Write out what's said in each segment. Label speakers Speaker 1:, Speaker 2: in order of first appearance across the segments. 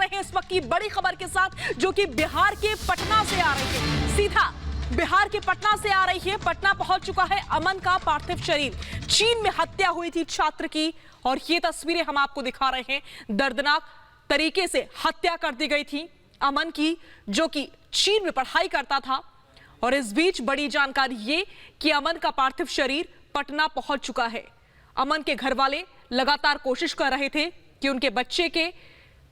Speaker 1: रहे हैं इस वक्त की बड़ी खबर के साथ, जो कि बिहार के पटना से आ रही है। सीधा बिहार के पटना से आ रही है। पटना पहुंच चुका है अमन का पार्थिव शरीर। चीन में हत्या हुई थी छात्र की, और ये तस्वीरें हम आपको दिखा रहे हैं। दर्दनाक तरीके से हत्या कर दी गई थी अमन की, जो कि चीन में पढ़ाई करता था। और इस बीच बड़ी जानकारी ये कि अमन का पार्थिव शरीर पटना पहुंच चुका है। अमन के घर वाले लगातार कोशिश कर रहे थे कि उनके बच्चे के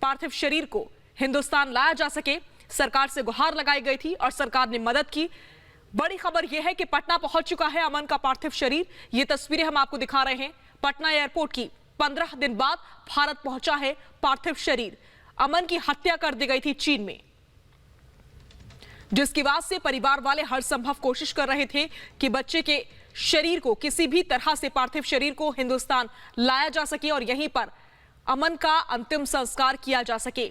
Speaker 1: पार्थिव शरीर को हिंदुस्तान लाया जा सके। सरकार से गुहार लगाई गई थी और सरकार ने मदद की। बड़ी खबर यह है कि पटना पहुंच चुका है अमन का पार्थिव शरीर। ये तस्वीरें हम आपको दिखा रहे हैं पटना एयरपोर्ट की। 15 दिन बाद भारत पहुंचा है पार्थिव शरीर। अमन की हत्या कर दी गई थी चीन में, जिसकी वजह से परिवार वाले हर संभव कोशिश कर रहे थे कि बच्चे के शरीर को किसी भी तरह से, पार्थिव शरीर को हिंदुस्तान लाया जा सके और यहीं पर अमन का अंतिम संस्कार किया जा सके।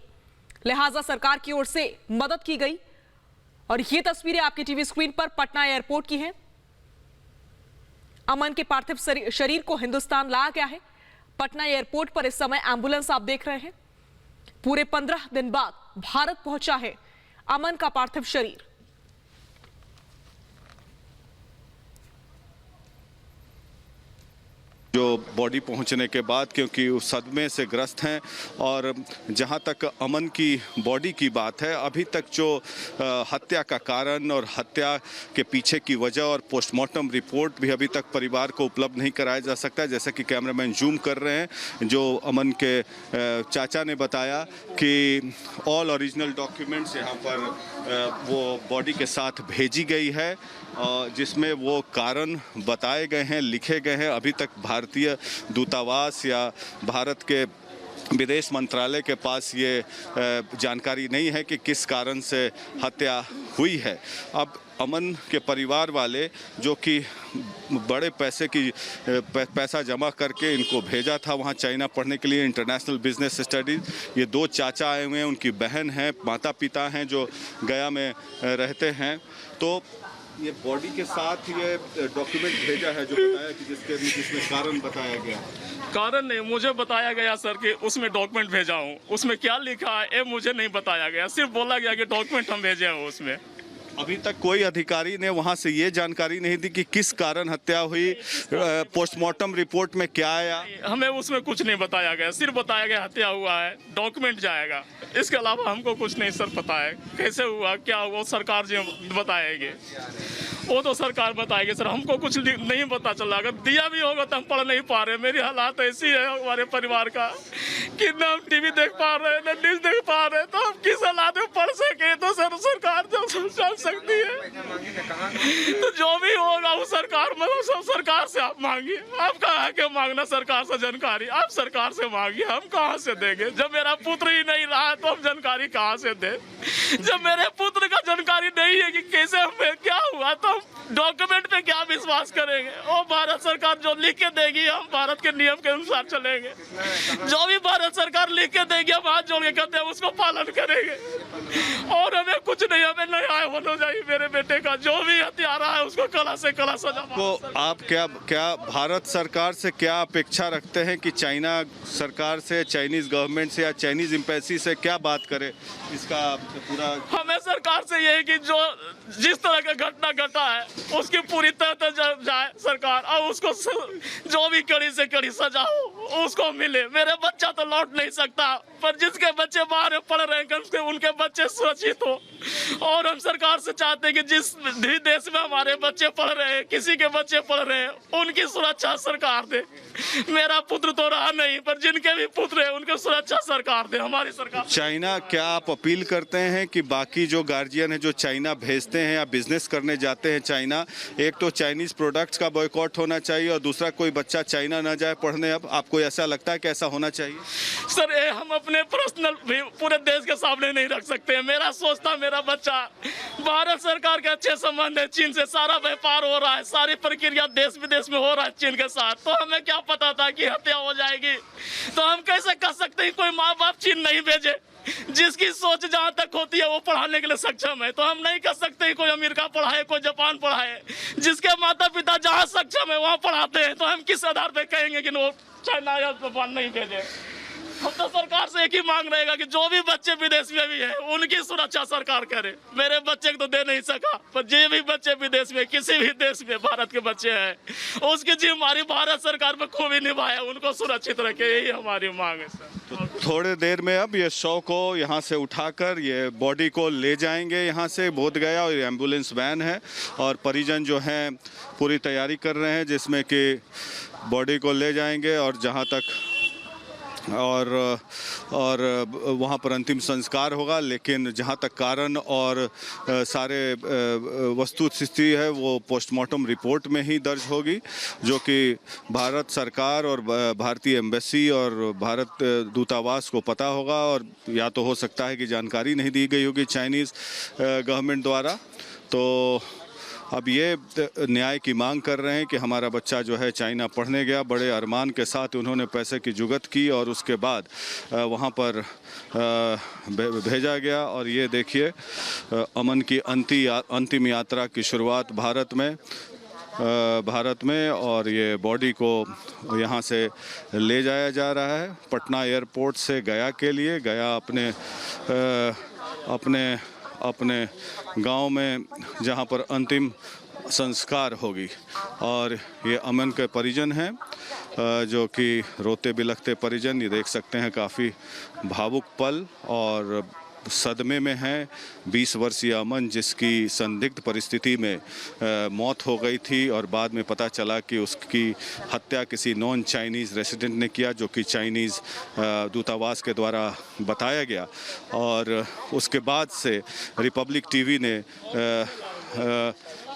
Speaker 1: लिहाजा सरकार की ओर से मदद की गई। और ये तस्वीरें आपकी टीवी स्क्रीन पर पटना एयरपोर्ट की हैं। अमन के पार्थिव शरीर को हिंदुस्तान लाया गया है। पटना एयरपोर्ट पर इस समय एम्बुलेंस आप देख रहे हैं। पूरे 15 दिन बाद भारत पहुंचा है अमन का पार्थिव शरीर।
Speaker 2: जो बॉडी पहुंचने के बाद, क्योंकि उस सदमे से ग्रस्त हैं, और जहां तक अमन की बॉडी की बात है, अभी तक जो हत्या का कारण और हत्या के पीछे की वजह और पोस्टमार्टम रिपोर्ट भी अभी तक परिवार को उपलब्ध नहीं कराया जा सकता है। जैसा कि कैमरामैन जूम कर रहे हैं, जो अमन के चाचा ने बताया कि ऑल ओरिजिनल डॉक्यूमेंट्स यहाँ पर वो बॉडी के साथ भेजी गई है, जिसमें वो कारण बताए गए हैं, लिखे गए हैं। अभी तक भारतीय दूतावास या भारत के विदेश मंत्रालय के पास ये जानकारी नहीं है कि किस कारण से हत्या हुई है। अब अमन के परिवार वाले, जो कि बड़े पैसा जमा करके इनको भेजा था वहाँ चाइना पढ़ने के लिए, इंटरनेशनल बिजनेस स्टडीज़, ये 2 चाचा आए हुए हैं, उनकी बहन है, माता पिता हैं जो गया में रहते हैं। तो ये बॉडी के साथ ये डॉक्यूमेंट भेजा है, जो बताया कि जिसमें कारण बताया गया।
Speaker 3: कारण नहीं मुझे बताया गया सर कि उसमें डॉक्यूमेंट भेजा हूँ। उसमें क्या लिखा है ये मुझे नहीं बताया गया, सिर्फ बोला गया कि डॉक्यूमेंट हम भेजे हैं उसमें।
Speaker 2: अभी तक कोई अधिकारी ने वहां से ये जानकारी नहीं दी कि किस कारण हत्या हुई, पोस्टमार्टम रिपोर्ट में क्या आया।
Speaker 3: हमें उसमें कुछ नहीं बताया गया, सिर्फ बताया गया हत्या हुआ है, डॉक्यूमेंट जाएगा। इसके अलावा हमको कुछ नहीं सर पता है कैसे हुआ, क्या हुआ, सरकार जी बताएगी, वो तो सरकार बताएगी सर। हमको कुछ नहीं पता चला। अगर दिया भी होगा तो हम पढ़ नहीं पा रहे। मेरी हालात ऐसी है हमारे परिवार का कि न हम टीवी देख पा रहे हैं, न न्यूज देख पा रहे हैं, तो हम किस हालात में पढ़ सके। तो सर सरकार जो समझ सकती है, तो जो भी होगा वो सरकार, मतलब सब सरकार से आप मांगिए। आप कहाँ के मांगना सरकार से जानकारी, आप सरकार से मांगिए, हम कहाँ से देंगे। जब मेरा पुत्र ही नहीं रहा तो हम जानकारी कहाँ से दें। जब मेरे पुत्र का जानकारी नहीं है कि कैसे हमें क्या हुआ, तो डॉक्यूमेंट पे क्या विश्वास करेंगे। वो भारत सरकार जो लिख के देगी, हम भारत के नियम के अनुसार चलेंगे। जो भी भारत सरकार लिख के देगी, हम हाथ जोड़ के कहते हैं उसको पालन करेंगे। और हमें कुछ नहीं, हमें न्याय होना चाहिए। मेरे बेटे का जो भी हत्यारा है उसको कला से कला सजा।
Speaker 2: तो आप क्या भारत सरकार से क्या अपेक्षा रखते हैं कि चाइना सरकार से, चाइनीज गवर्नमेंट से या चाइनीज एम्बेसी से क्या बात करे इसका पूरा?
Speaker 3: हमें सरकार से ये है कि जो जिस तरह का घटना घटा है उसकी पूरी तरह जाए सरकार, और उसको जो भी कड़ी से कड़ी सजा हो उसको मिले। मेरे बच्चा तो लौट नहीं सकता, पर जिसके बच्चे बाहर पढ़ रहे हैं कम उनके बच्चे सुरक्षित हो। और हम सरकार से चाहते हैं कि जिस भी देश में हमारे बच्चे पढ़ रहे हैं, किसी के बच्चे पढ़ रहे हैं, उनकी सुरक्षा सरकार दे। मेरा पुत्र तो रहा नहीं, पर जिनके भी पुत्र है उनकी सुरक्षा सरकार दे, हमारी सरकार।
Speaker 2: चाइना, क्या आप अपील करते हैं कि बाकी जो गार्जियन है जो चाइना भेजते हैं या बिजनेस करने जाते हैं चाइना, एक तो चाइनीज प्रोडक्ट्स का बॉयकॉट होना चाहिए और दूसरा कोई बच्चा चाइना ना जाए पढ़ने? अब आपको ऐसा लगता है कि ऐसा होना चाहिए?
Speaker 3: सर ये हम अपने पर्सनल भी पूरे देश के सामने नहीं रख सकते हैं। मेरा सोचता मेरा बच्चा, भारत सरकार के अच्छे संबंध है चीन से, सारा व्यापार हो रहा है, सारी प्रक्रिया देश विदेश में हो रहा है चीन के साथ। तो हमें क्या पता था कि हत्या हो जाएगी? तो हम कैसे कह सकते हैं कोई माँ बाप चीन नहीं भेजे? जिसकी सोच जहाँ तक होती है वो पढ़ाने के लिए सक्षम है। तो हम नहीं कह सकते कोई अमेरिका पढ़ाए, कोई जापान पढ़ाए। जिसके माता पिता जहाँ सक्षम है वहाँ पढ़ाते हैं, तो हम किस आधार पे कहेंगे कि वो चाइना या जापान नहीं भेजे? हम तो सरकार से एक ही मांग रहेगा कि जो भी बच्चे विदेश में भी हैं उनकी सुरक्षा सरकार करे। मेरे बच्चे को तो दे नहीं सका, पर जो भी बच्चे विदेश में किसी भी देश में भारत के बच्चे हैं उसकी जिम्मेदारी भारत सरकार पर खूब ही निभाए, उनको सुरक्षित रखे, यही हमारी मांग है सर।
Speaker 2: तो थोड़े देर में अब ये शव को यहाँ से उठाकर ये बॉडी को ले जाएंगे यहाँ से बोधगया, और ये एम्बुलेंस वैन है और परिजन जो हैं पूरी तैयारी कर रहे हैं जिसमें कि बॉडी को ले जाएंगे और जहाँ तक और वहाँ पर अंतिम संस्कार होगा। लेकिन जहाँ तक कारण और सारे वस्तुस्थिति है वो पोस्टमार्टम रिपोर्ट में ही दर्ज होगी, जो कि भारत सरकार और भारतीय एम्बेसी और भारत दूतावास को पता होगा, और या तो हो सकता है कि जानकारी नहीं दी गई होगी चाइनीज़ गवर्नमेंट द्वारा। तो अब ये न्याय की मांग कर रहे हैं कि हमारा बच्चा जो है चाइना पढ़ने गया, बड़े अरमान के साथ उन्होंने पैसे की जुगत की और उसके बाद वहाँ पर भेजा गया। और ये देखिए अमन की अंतिम यात्रा की शुरुआत भारत में, और ये बॉडी को यहाँ से ले जाया जा रहा है पटना एयरपोर्ट से गया के लिए। गया अपने गांव में जहां पर अंतिम संस्कार होगी। और ये अमन के परिजन हैं जो कि रोते बिलखते परिजन, ये देख सकते हैं काफ़ी भावुक पल और सदमे में हैं। 20 वर्षीय अमन जिसकी संदिग्ध परिस्थिति में मौत हो गई थी और बाद में पता चला कि उसकी हत्या किसी नॉन चाइनीज़ रेसिडेंट ने किया, जो कि चाइनीज़ दूतावास के द्वारा बताया गया। और उसके बाद से रिपब्लिक टीवी ने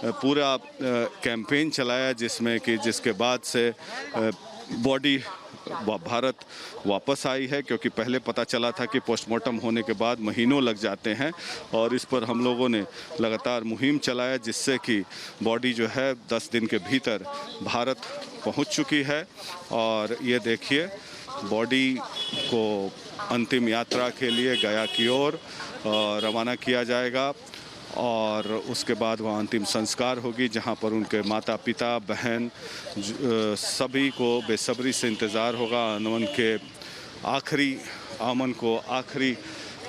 Speaker 2: पूरा कैंपेन चलाया जिसके बाद से बॉडी भारत वापस आई है, क्योंकि पहले पता चला था कि पोस्टमार्टम होने के बाद महीनों लग जाते हैं। और इस पर हम लोगों ने लगातार मुहिम चलाया जिससे कि बॉडी जो है 10 दिन के भीतर भारत पहुंच चुकी है। और ये देखिए बॉडी को अंतिम यात्रा के लिए गया की ओर रवाना किया जाएगा और उसके बाद वहाँ अंतिम संस्कार होगी, जहाँ पर उनके माता पिता बहन सभी को बेसब्री से इंतज़ार होगा अमन को आखिरी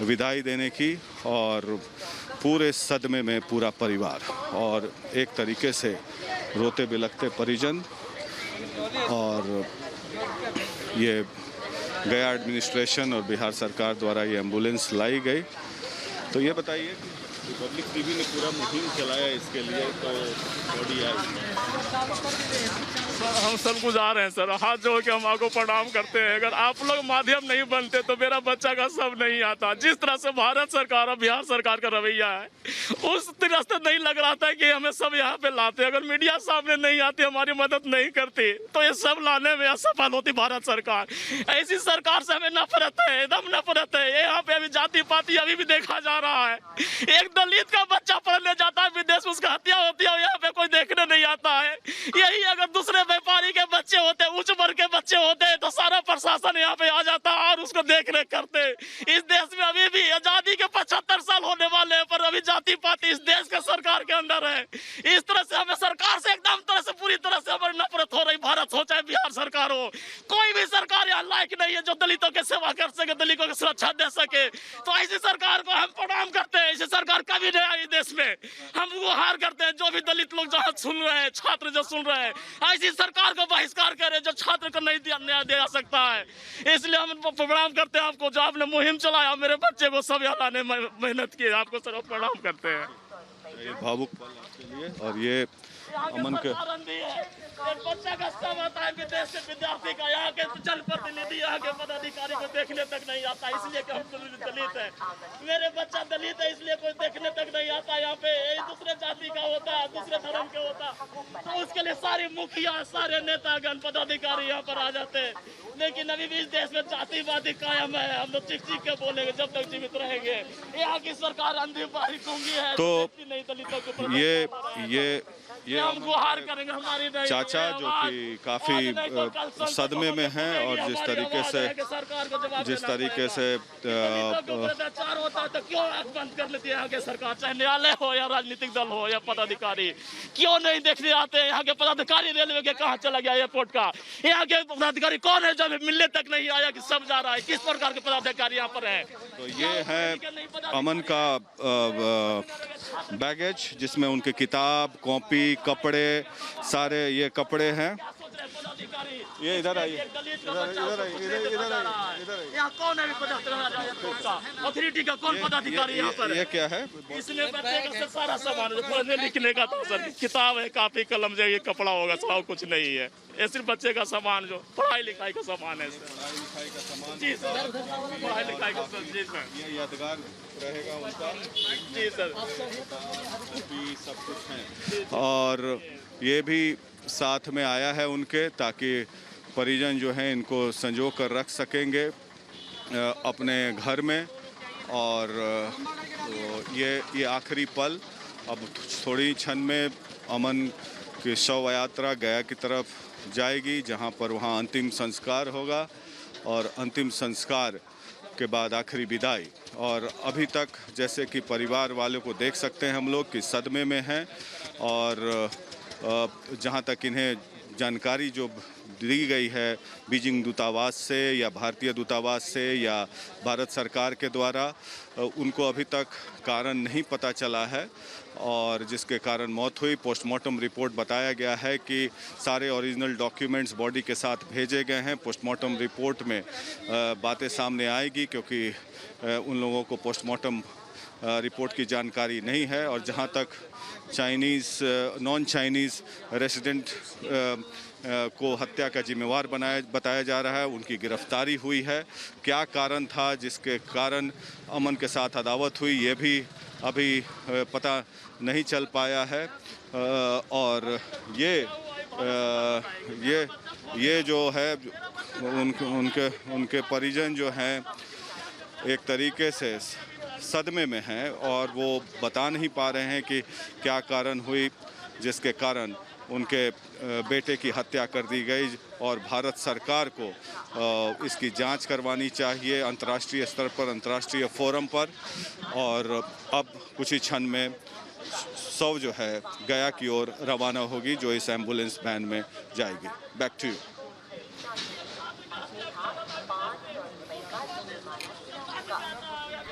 Speaker 2: विदाई देने की। और पूरे सदमे में पूरा परिवार और एक तरीके से रोते बिलखते परिजन। और ये गया एडमिनिस्ट्रेशन और बिहार सरकार द्वारा ये एम्बुलेंस लाई गई। तो ये बताइए, रिपब्लिक टीवी ने पूरा मुहिम चलाया इसके लिए, तो बॉडी आई।
Speaker 3: हम सब गुजार रहे हैं सर, हाथ जोड़ के हम आपको प्रणाम करते हैं। अगर आप लोग माध्यम नहीं बनते तो मेरा बच्चा का सब नहीं आता। जिस तरह से भारत सरकार और बिहार सरकार का रवैया है उस तरह से नहीं लग रहा था कि हमें सब यहाँ पे लाते। अगर मीडिया सामने नहीं आती, हमारी मदद नहीं करती, तो ये सब लाने में असफल होती भारत सरकार। ऐसी सरकार से हमें नफरत है, एकदम नफरत है। यहाँ पे अभी जाति पाति अभी भी देखा जा रहा है। एक दलित का बच्चा पढ़ने जाता है विदेश, उसका हत्या होती है, यहाँ पे कोई देखने नहीं आता है। यही अगर दूसरे व्यापारी के बच्चे होते, उच्च वर्ग के बच्चे होते, तो सारा प्रशासन यहाँ पे आ जाता और उसको देख रेख करते। इस देश में अभी भी आजादी के 75 साल होने वाले हैं, पर अभी जाति पाति इस देश के सरकार के अंदर है। इस तरह से हमें सरकार से एकदम तरह से पूरी तरह से हमारी नफरत हो रही। भारत हो चाहे बिहार सरकार हो, कोई भी सरकार यहाँ लायक नहीं है जो दलितों की सेवा कर सके, दलितों की सुरक्षा दे सके। तो ऐसी सरकार को हम प्रणाम करते हैं। ऐसी सरकार कभी नहीं आई देश में। हम गुहार करते हैं जो भी दलित लोग जहाँ सुन रहे हैं, छात्र जो सुन रहे हैं, ऐसी सरकार को बहिष्कार करे जो छात्र को नहीं न्याय दे सकता है। इसलिए हम प्रणाम करते हैं आपको, जो आपने मुहिम चलाया, मेरे बच्चे को सब यहाँ लाने में मेहनत की, आपको सर प्रणाम करते हैं।
Speaker 2: ये भावुक पल आपके लिए। और ये अमन के
Speaker 3: एक बच्चा का सब आता है विदेश के विद्यार्थी का, यहाँ के जनप्रतिनिधि, यहाँ के पदाधिकारी को देखने तक नहीं आता, इसलिए कि हम दलित है। मेरे बच्चा दलित है इसलिए कोई देखने तक नहीं आता। यहाँ पे दूसरे जाति का होता, दूसरे धर्म के होता, तो उसके लिए सारे मुखिया, सारे नेतागण, पदाधिकारी यहाँ पर आ जाते हैं। लेकिन अभी भी इस देश में जातिवादी कायम है। हम लोग चीख चीख के बोलेंगे जब तक जीवित रहेंगे। यहाँ की सरकार अंधी बारी गूंगी है,
Speaker 2: तो
Speaker 3: नहीं दलितों को
Speaker 2: ये
Speaker 3: हम गुहार करेंगे हमारी
Speaker 2: चाचा जो कि काफी सदमे में हैं और जिस तरीके से
Speaker 3: अत्याचार होता है तो क्यों आंख बंद कर लेती है यहाँ के सरकार, चाहे न्यायालय हो या राजनीतिक दल हो या पदाधिकारी, क्यों नहीं देखने आते? यहाँ के पदाधिकारी रेलवे के कहाँ चला गया एयरपोर्ट का, यहाँ के पदाधिकारी कौन है जो अभी मिलने तक नहीं आया कि सब जा रहा है? किस प्रकार के पदाधिकारी यहाँ पर है?
Speaker 2: तो ये है अमन का बैगेज, जिसमें उनके किताब, कॉपी, कपड़े, सारे ये कपड़े हैं। ये इधर आइए,
Speaker 3: यहाँ कौन है अथॉरिटी का? कौन पदाधिकारी यहाँ पर?
Speaker 2: ये क्या है?
Speaker 3: इसमें बच्चे का सारा सामान है, पढ़ने लिखने का था सर, किताब है, कापी कलम जो ये कपड़ा होगा, सब कुछ नहीं है। ये सिर्फ बच्चे का सामान, जो पढ़ाई लिखाई का सामान है सर।
Speaker 2: पढ़ाई लिखाई का सामान,
Speaker 3: जी सर, पढ़ाई लिखाई का सर। जी सर,
Speaker 2: ये यादगार रहेगा उनका।
Speaker 3: जी सर,
Speaker 2: सब कुछ है। और ये भी साथ में आया है उनके, ताकि परिजन जो हैं इनको संजो कर रख सकेंगे अपने घर में। और तो ये आखिरी पल, अब थोड़ी क्षण में अमन की शव यात्रा गया की तरफ जाएगी, जहां पर वहां अंतिम संस्कार होगा और अंतिम संस्कार के बाद आखिरी विदाई। और अभी तक जैसे कि परिवार वालों को देख सकते हैं हम लोग कि सदमे में हैं। और जहां तक इन्हें जानकारी जो दी गई है बीजिंग दूतावास से या भारतीय दूतावास से या भारत सरकार के द्वारा, उनको अभी तक कारण नहीं पता चला है और जिसके कारण मौत हुई। पोस्टमार्टम रिपोर्ट बताया गया है कि सारे ओरिजिनल डॉक्यूमेंट्स बॉडी के साथ भेजे गए हैं। पोस्टमार्टम रिपोर्ट में बातें सामने आएगी, क्योंकि उन लोगों को पोस्टमार्टम रिपोर्ट की जानकारी नहीं है। और जहां तक नॉन चाइनीज़ रेसिडेंट को हत्या का जिम्मेवार बताया जा रहा है, उनकी गिरफ्तारी हुई है। क्या कारण था जिसके कारण अमन के साथ अदावत हुई, ये भी अभी पता नहीं चल पाया है। और ये जो है उनके परिजन जो हैं एक तरीके से सदमे में हैं और वो बता नहीं पा रहे हैं कि क्या कारण हुई जिसके कारण उनके बेटे की हत्या कर दी गई। और भारत सरकार को इसकी जांच करवानी चाहिए अंतर्राष्ट्रीय स्तर पर, अंतर्राष्ट्रीय फोरम पर। और अब कुछ ही क्षण में शव जो है गया की ओर रवाना होगी, जो इस एम्बुलेंस वैन में जाएगी। Back to you.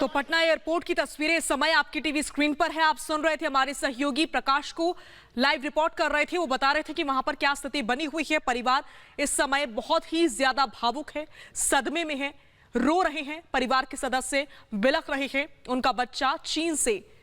Speaker 1: तो पटना एयरपोर्ट की तस्वीरें इस समय आपकी टीवी स्क्रीन पर है। आप सुन रहे थे हमारे सहयोगी प्रकाश को, लाइव रिपोर्ट कर रहे थे। वो बता रहे थे कि वहां पर क्या स्थिति बनी हुई है। परिवार इस समय बहुत ही ज्यादा भावुक है, सदमे में है, रो रहे हैं। परिवार के सदस्य बिलख रहे हैं। उनका बच्चा चीन से